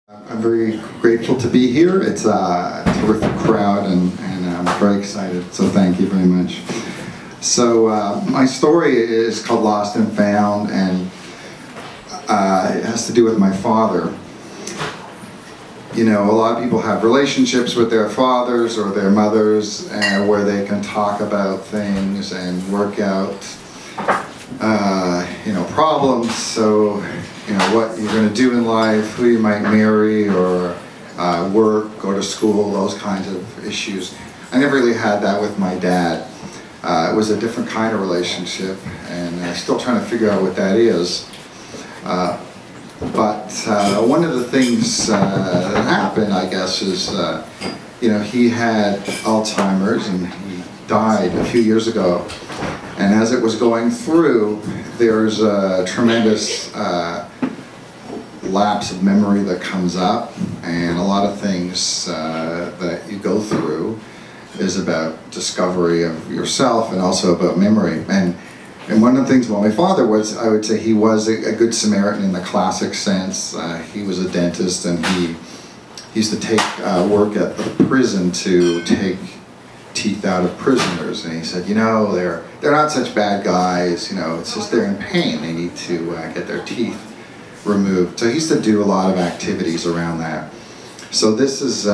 I'm very grateful to be here. It's a terrific crowd and I'm very excited, so thank you very much. So my story is called Lost and Found, and it has to do with my father. You know, a lot of people have relationships with their fathers or their mothers where they can talk about things and work out problems. So what you're going to do in life, who you might marry, or work, go to school, those kinds of issues. I never really had that with my dad. It was a different kind of relationship, and I'm still trying to figure out what that is. But one of the things that happened, I guess, is he had Alzheimer's, and he died a few years ago. And as it was going through, there's a tremendous lapse of memory that comes up, and a lot of things that you go through is about discovery of yourself and also about memory. And one of the things about my father was, I would say he was a good Samaritan in the classic sense. He was a dentist, and he used to take work at the prison to take teeth out of prisoners, and he said, they're not such bad guys, it's just they're in pain, they need to get their teeth removed. So he used to do a lot of activities around that. So this is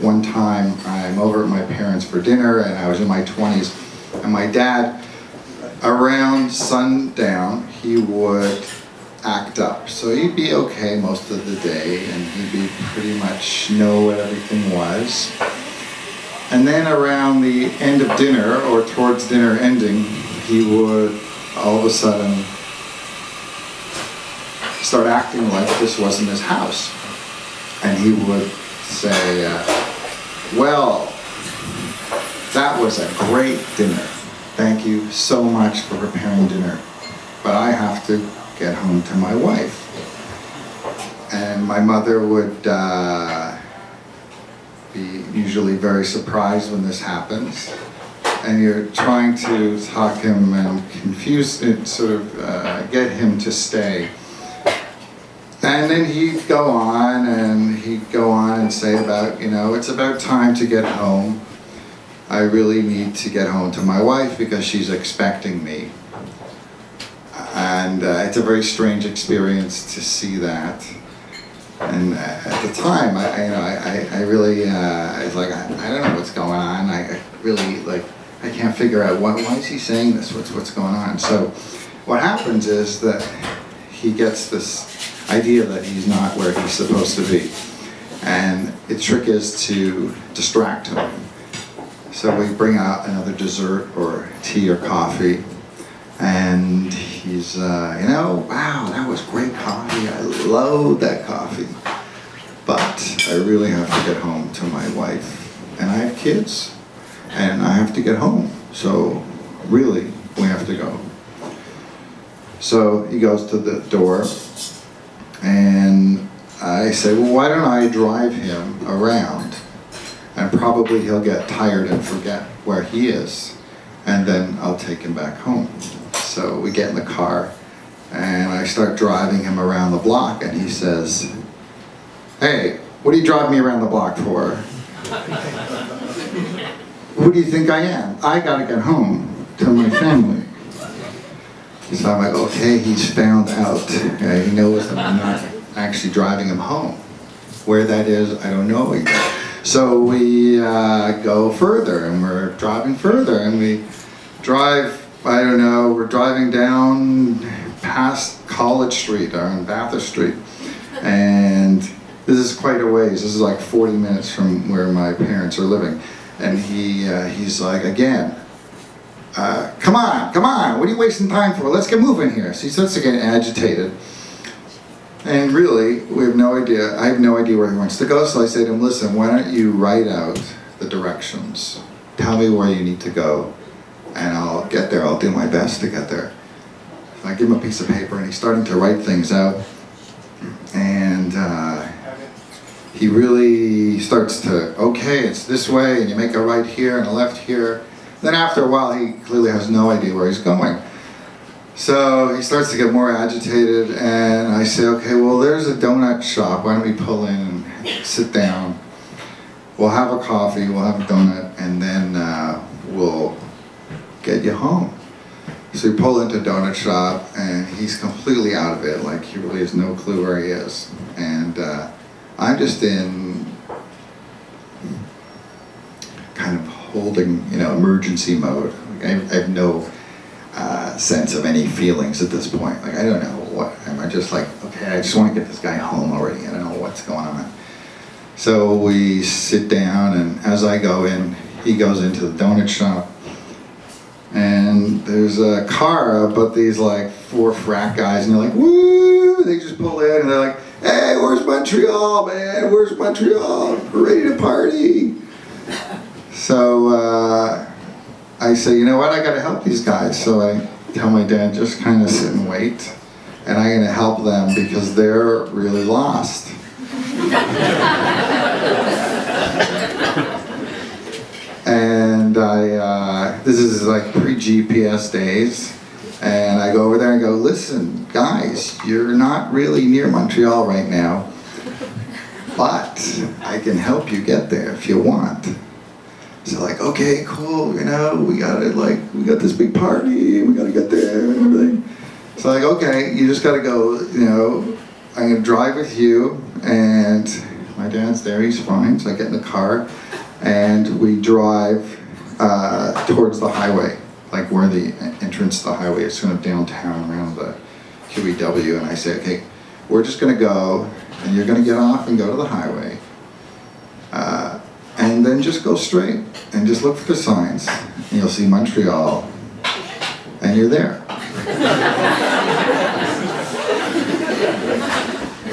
one time I'm over at my parents for dinner, and I was in my 20s, and my dad, around sundown, he would act up. So he'd be okay most of the day, and he'd be pretty much know what everything was. And then around the end of dinner, or towards dinner ending, he would all of a sudden start acting like this wasn't his house. And he would say, well, that was a great dinner. Thank you so much for preparing dinner, but I have to get home to my wife. And my mother would be usually very surprised when this happens, and you're trying to talk him and confuse it, sort of get him to stay. And then he'd go on and say about, it's about time to get home. I really need to get home to my wife because she's expecting me. And it's a very strange experience to see that. And at the time, I really, I was like, I don't know what's going on. I can't figure out why is he saying this? What's going on? So what happens is that he gets this idea that he's not where he's supposed to be, and the trick is to distract him. So we bring out another dessert or tea or coffee, and he's, wow, that was great coffee. I love that coffee. But I really have to get home to my wife. And I have kids. And I have to get home. So really, we have to go. So he goes to the door. And I say, well, why don't I drive him around? And probably he'll get tired and forget where he is. And then I'll take him back home. So we get in the car, and I start driving him around the block, and he says, hey, what do you drive me around the block for? Who do you think I am? I gotta get home to my family. So I'm like, okay, he's found out. He knows that I'm not actually driving him home. Where that is, I don't know yet. So we go further, and we're driving further, and we drive, I don't know, we're driving down past College Street or on Bathurst Street, and this is quite a ways. This is like 40 minutes from where my parents are living, and he's like, again, come on, what are you wasting time for? Let's get moving here. So he starts to get agitated, and really, we have no idea. I have no idea where he wants to go, so I say to him, listen, why don't you write out the directions? Tell me where you need to go, and I'll get there. I'll do my best to get there. So I give him a piece of paper, and he's starting to write things out. And he really starts to, okay, it's this way, and you make a right here and a left here. Then after a while, he clearly has no idea where he's going. So he starts to get more agitated, and I say, okay, well, there's a donut shop. Why don't we pull in and sit down? We'll have a coffee, we'll have a donut, and then we'll get you home. So we pull into a donut shop, and he's completely out of it. Like, he really has no clue where he is. And I'm just in kind of holding, you know, emergency mode. Like, I have no sense of any feelings at this point. Like, I don't know what, am I just like, okay, I just want to get this guy home already. I don't know what's going on. So we sit down, and as I go in, he goes into the donut shop. And there's a car, but these like 4 frat guys, and they're like, woo! They just pull in, and they're like, hey, where's Montreal, man? Where's Montreal? We're ready to party. So I say, you know what? I got to help these guys. So I tell my dad, just kind of sit and wait, and I'm going to help them because they're really lost. And this is like pre-GPS days, and I go over there and go, listen, guys, you're not really near Montreal right now, but I can help you get there if you want. So like, okay, cool, you know, we got this big party, we gotta get there and everything. So like, okay, you just gotta go, you know, I'm gonna drive with you, and my dad's there, he's fine. So I get in the car, and we drive towards the highway, like where the entrance to the highway is, kind of downtown around the QEW, and I say, okay, we're just gonna go, and you're gonna get off and go to the highway, and then just go straight, and just look for the signs, and you'll see Montreal, and you're there.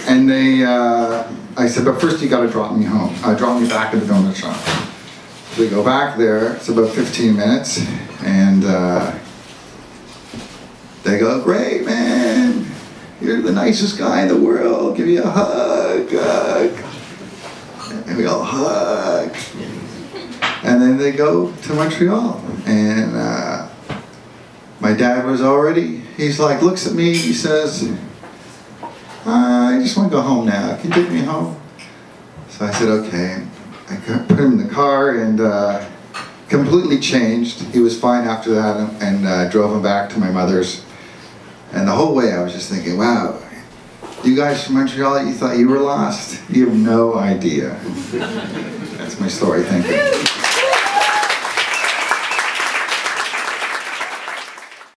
And I said, but first you gotta drop me home, drop me back at the donut shop. So we go back there, it's about 15 minutes, and they go, great, man, you're the nicest guy in the world, give you a hug. And we all hug. And then they go to Montreal, and my dad was already, he's like, looks at me, he says, I just want to go home now, can you take me home? So I said, okay. I put him in the car, and completely changed. He was fine after that, and drove him back to my mother's. And the whole way I was just thinking, wow, you guys from Montreal, you thought you were lost? You have no idea. That's my story, thank you.